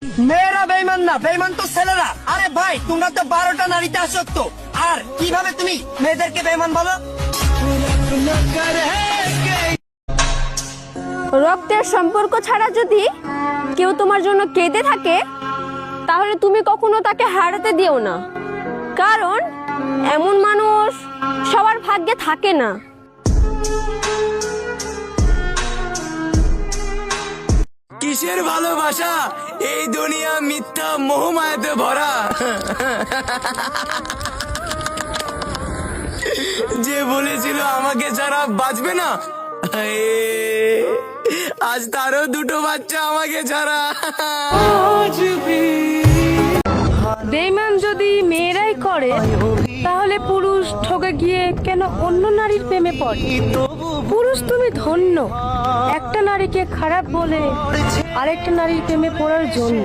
মেয়েরা বেইমান না, বেইমান তো ছেলেরা। আরে ভাই, তোমরা তো 12টা নারীতে আসক্ত, আর কিভাবে তুমি মেয়েদেরকে বেইমান বলো? রক্তের সম্পর্ক ছাড়া যদি কেউ তোমার জন্য কেঁদে থাকে, তাহলে তুমি কখনো তাকে হারাতে দিও না, কারণ এমন মানুষ সবার ভাগ্যে থাকে না। কিসের ভালোবাসা? এই দুনিয়া মিথ্যা মোহমায়াতে ভরা। যে বলেছিল আমাকে ছাড়া বাঁচবে না, আজ তারও দুটো বাচ্চা আমাকে ছাড়া। বেঈমান যদি মেয়েরাই করে, তাহলে পুরুষ ঠকে গিয়ে কেন অন্য নারীর প্রেমে পড়ে? পুরুষ তুমি ধন্য, একটা নারীকে খারাপ বলে আরেকটা নারীর প্রেমে পড়ার জন্য।